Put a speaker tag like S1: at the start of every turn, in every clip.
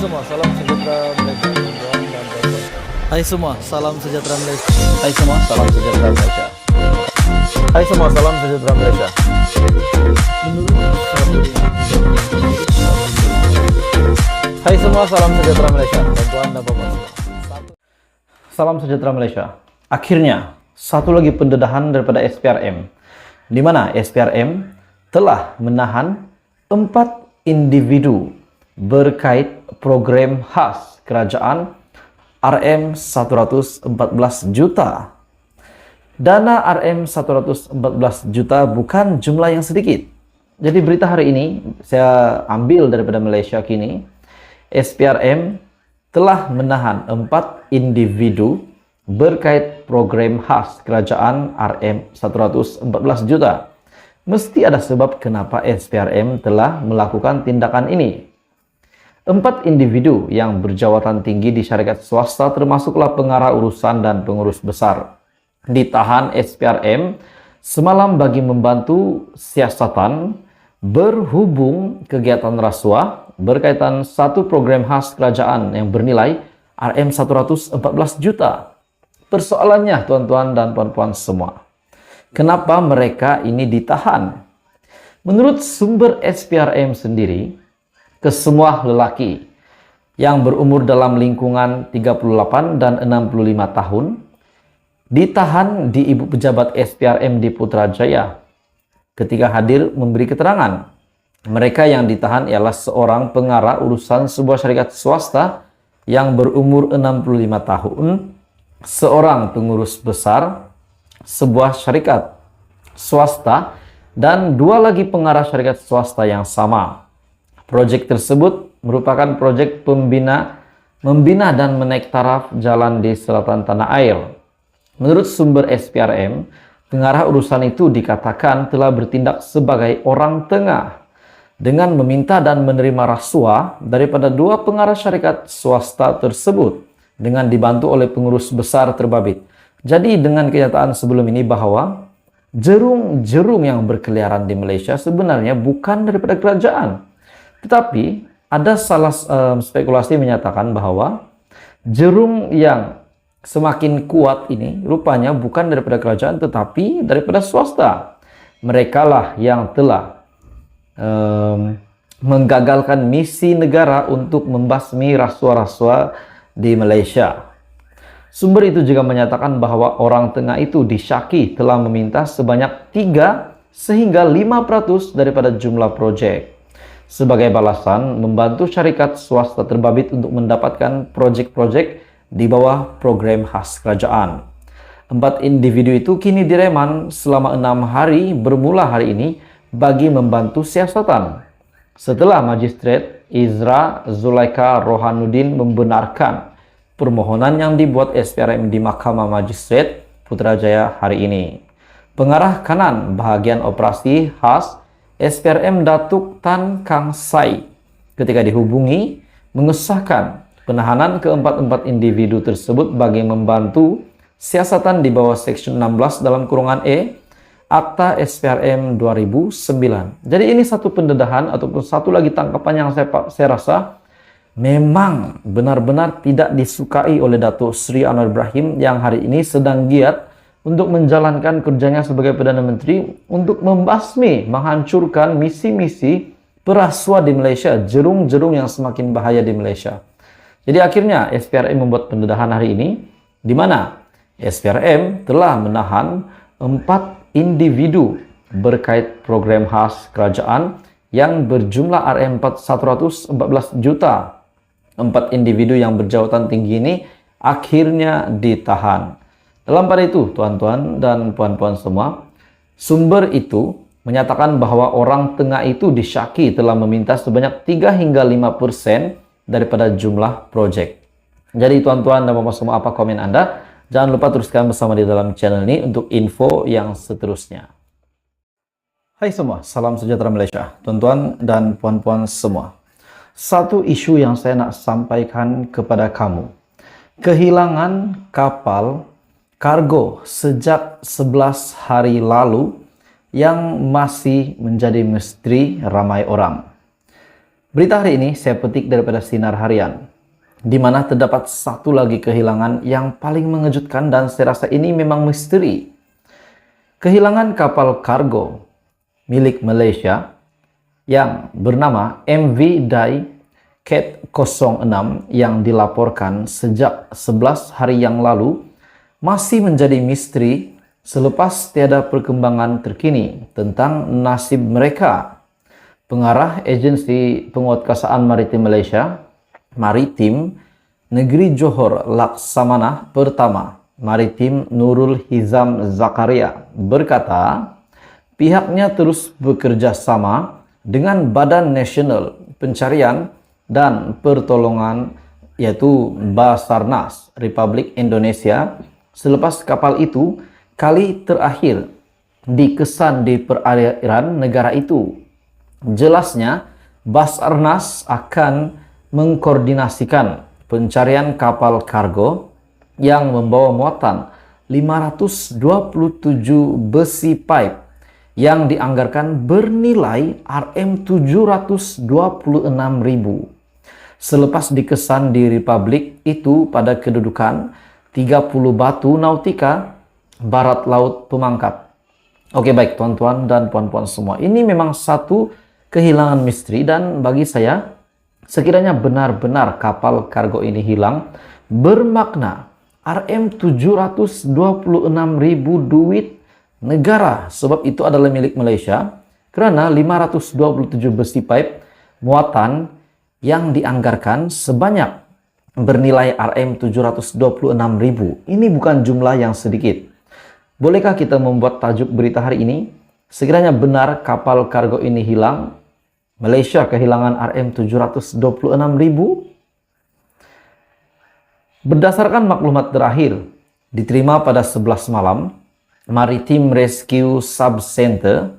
S1: semua, salam sejahtera Malaysia.
S2: Hai semua, salam sejahtera Malaysia.
S1: Hai semua, salam sejahtera Malaysia. Hai semua, salam sejahtera Malaysia. Hai semua, salam sejahtera Malaysia. Tuan dan Bapak semua. Salam sejahtera Malaysia. Akhirnya, satu lagi pendedahan daripada SPRM, di mana SPRM telah menahan 4 individu berkait program khas kerajaan RM114 juta. Dana RM114 juta bukan jumlah yang sedikit. Jadi berita hari ini saya ambil daripada Malaysia Kini. SPRM telah menahan 4 individu berkait program khas kerajaan RM114 juta. Mesti ada sebab kenapa SPRM telah melakukan tindakan ini. 4 individu yang berjawatan tinggi di syarikat swasta termasuklah pengarah urusan dan pengurus besar ditahan SPRM semalam bagi membantu siasatan berhubung kegiatan rasuah berkaitan satu program khas kerajaan yang bernilai RM114 juta. Persoalannya tuan-tuan dan puan-puan semua, kenapa mereka ini ditahan? Menurut sumber SPRM sendiri, kesemua lelaki yang berumur dalam lingkungan 38 dan 65 tahun ditahan di Ibu Pejabat SPRM di Putrajaya. Ketika hadir memberi keterangan, mereka yang ditahan ialah seorang pengarah urusan sebuah syarikat swasta yang berumur 65 tahun, seorang pengurus besar sebuah syarikat swasta, dan 2 lagi pengarah syarikat swasta yang sama. Proyek tersebut merupakan proyek membina dan menaik taraf jalan di selatan tanah air. Menurut sumber SPRM, pengarah urusan itu dikatakan telah bertindak sebagai orang tengah dengan meminta dan menerima rasuah daripada 2 pengarah syarikat swasta tersebut dengan dibantu oleh pengurus besar terbabit. Jadi dengan kenyataan sebelum ini bahwa jerung-jerung yang berkeliaran di Malaysia sebenarnya bukan daripada kerajaan. Tetapi ada salah spekulasi menyatakan bahwa jerung yang semakin kuat ini rupanya bukan daripada kerajaan tetapi daripada swasta. Mereka lah yang telah menggagalkan misi negara untuk membasmi rasuah-rasuah di Malaysia. Sumber itu juga menyatakan bahwa orang tengah itu disyaki telah meminta sebanyak 3 sehingga 5% daripada jumlah proyek sebagai balasan membantu syarikat swasta terbabit untuk mendapatkan proyek-proyek di bawah program khas kerajaan. 4 individu itu kini direman selama 6 hari bermula hari ini bagi membantu siasatan. Setelah Magistrate Izra Zulaika Rohanuddin membenarkan permohonan yang dibuat SPRM di Mahkamah Magistrate Putrajaya hari ini. Pengarah kanan bahagian operasi khas SPRM Datuk Tan Kang Sai ketika dihubungi mengesahkan penahanan keempat-4 individu tersebut bagi membantu siasatan di bawah Seksyen 16 dalam kurungan E Akta SPRM 2009. Jadi ini satu pendedahan ataupun satu lagi tangkapan yang saya rasa memang benar-benar tidak disukai oleh Datuk Seri Anwar Ibrahim yang hari ini sedang giat untuk menjalankan kerjanya sebagai Perdana Menteri untuk membasmi, menghancurkan misi-misi perasuah di Malaysia, jerung-jerung yang semakin bahaya di Malaysia. Jadi akhirnya SPRM membuat pendedahan hari ini, di mana SPRM telah menahan 4 individu berkait program khas kerajaan yang berjumlah RM114 juta. 4 individu yang berjawatan tinggi ini akhirnya ditahan. Dalam pada itu, tuan-tuan dan puan-puan semua, sumber itu menyatakan bahwa orang tengah itu disyaki telah meminta sebanyak 3 hingga 5% daripada jumlah proyek. Jadi tuan-tuan dan puan-puan semua, apa komen Anda? Jangan lupa teruskan bersama di dalam channel ini untuk info yang seterusnya. Hai semua, salam sejahtera Malaysia. Tuan-tuan dan puan-puan semua, satu isu yang saya nak sampaikan kepada kamu. Kehilangan kapal kargo sejak 11 hari lalu yang masih menjadi misteri ramai orang. Berita hari ini saya petik daripada Sinar Harian, di mana terdapat satu lagi kehilangan yang paling mengejutkan dan saya rasa ini memang misteri. Kehilangan kapal kargo milik Malaysia yang bernama MV Dai Cat 06 yang dilaporkan sejak 11 hari yang lalu masih menjadi misteri selepas tiada perkembangan terkini tentang nasib mereka. Pengarah Agensi Penguatkuasaan Maritim Malaysia, Maritim Negeri Johor Laksamana Pertama, Maritim Nurul Hizam Zakaria, berkata pihaknya terus bekerja sama dengan Badan Nasional Pencarian dan Pertolongan yaitu Basarnas Republik Indonesia selepas kapal itu kali terakhir dikesan di perairan negara itu. Jelasnya, Basarnas akan mengkoordinasikan pencarian kapal kargo yang membawa muatan 527 besi pipe yang dianggarkan bernilai Rm726.000. Selepas dikesan di Republik itu pada kedudukan 30 batu nautika barat laut Pemangkat. Oke, baik tuan-tuan dan puan-puan semua. Ini memang satu kehilangan misteri dan bagi saya sekiranya benar-benar kapal kargo ini hilang bermakna Rm726.000 duit negara, sebab itu adalah milik Malaysia kerana 527 besi pipe muatan yang dianggarkan sebanyak bernilai Rm726.000. Ini bukan jumlah yang sedikit. Bolehkah kita membuat tajuk berita hari ini? Sekiranya benar kapal kargo ini hilang, Malaysia kehilangan Rm726.000. Berdasarkan maklumat terakhir diterima pada 11 malam, Maritime Rescue Sub-Center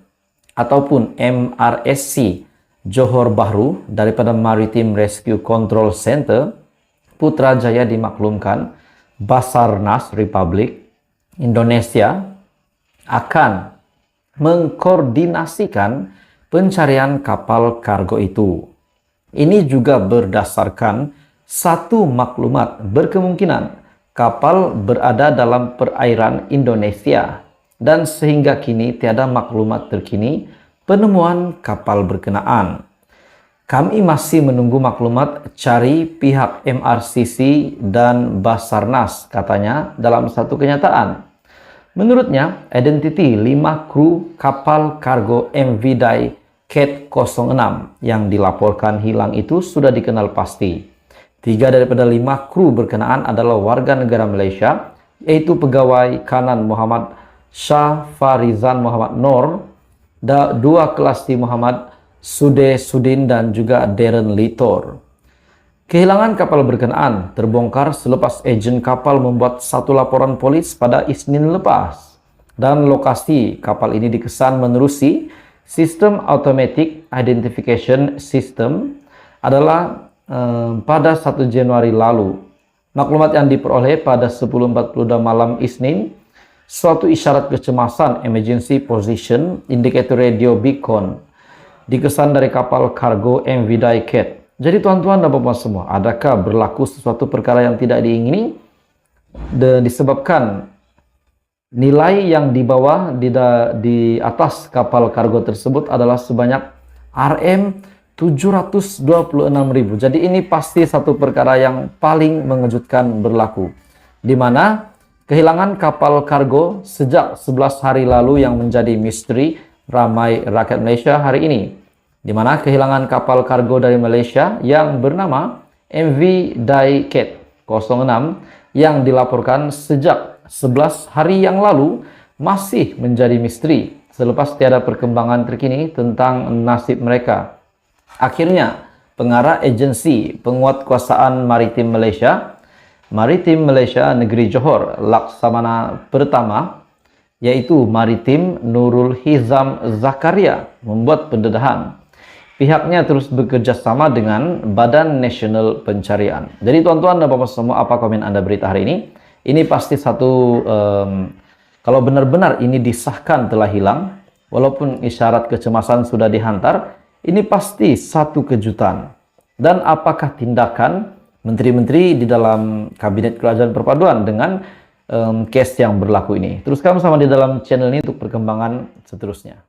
S1: ataupun MRSC Johor Bahru daripada Maritime Rescue Control Center Putrajaya dimaklumkan Basarnas Republik Indonesia akan mengkoordinasikan pencarian kapal kargo itu. Ini juga berdasarkan satu maklumat berkemungkinan kapal berada dalam perairan Indonesia dan sehingga kini tiada maklumat terkini penemuan kapal berkenaan. Kami masih menunggu maklumat cari pihak MRCC dan Basarnas, katanya dalam satu kenyataan. Menurutnya, identiti 5 kru kapal kargo MV Dai Cat 06 yang dilaporkan hilang itu sudah dikenal pasti. 3 daripada 5 kru berkenaan adalah warga negara Malaysia, yaitu pegawai kanan Muhammad Shah Farizan Muhammad Noor, 2 kelasti Muhammad Sude Sudin dan juga Darren Litor. Kehilangan kapal berkenaan terbongkar selepas ejen kapal membuat satu laporan polis pada Isnin lepas. Dan lokasi kapal ini dikesan menerusi sistem Automatic Identification System adalah pada 1 Januari lalu. Maklumat yang diperoleh pada 10.42 malam Isnin, suatu isyarat kecemasan Emergency Position Indicator Radio Beacon dikesan dari kapal kargo MV Dai Cat. Jadi tuan-tuan dan puan-puan semua, adakah berlaku sesuatu perkara yang tidak diingini disebabkan nilai yang dibawa di atas kapal kargo tersebut adalah sebanyak Rm726.000. Jadi ini pasti satu perkara yang paling mengejutkan berlaku, di mana kehilangan kapal kargo sejak 11 hari lalu yang menjadi misteri ramai rakyat Malaysia hari ini, di mana kehilangan kapal kargo dari Malaysia yang bernama MV Dai Cat 06 yang dilaporkan sejak 11 hari yang lalu masih menjadi misteri selepas tiada perkembangan terkini tentang nasib mereka. Akhirnya, pengarah Agensi Penguatkuasaan Maritim Malaysia, Maritim Malaysia Negeri Johor Laksamana Pertama, yaitu Maritim Nurul Hizam Zakaria, membuat pendedahan. Pihaknya terus bekerja sama dengan Badan Nasional Pencarian. Jadi tuan-tuan dan puan-puan semua, apa komen Anda berita hari ini? Ini pasti satu, kalau benar-benar ini disahkan telah hilang, walaupun isyarat kecemasan sudah dihantar, Ini pasti satu kejutan. Dan apakah tindakan menteri-menteri di dalam Kabinet Kerajaan Perpaduan dengan case yang berlaku ini? Teruskan bersama di dalam channel ini untuk perkembangan seterusnya.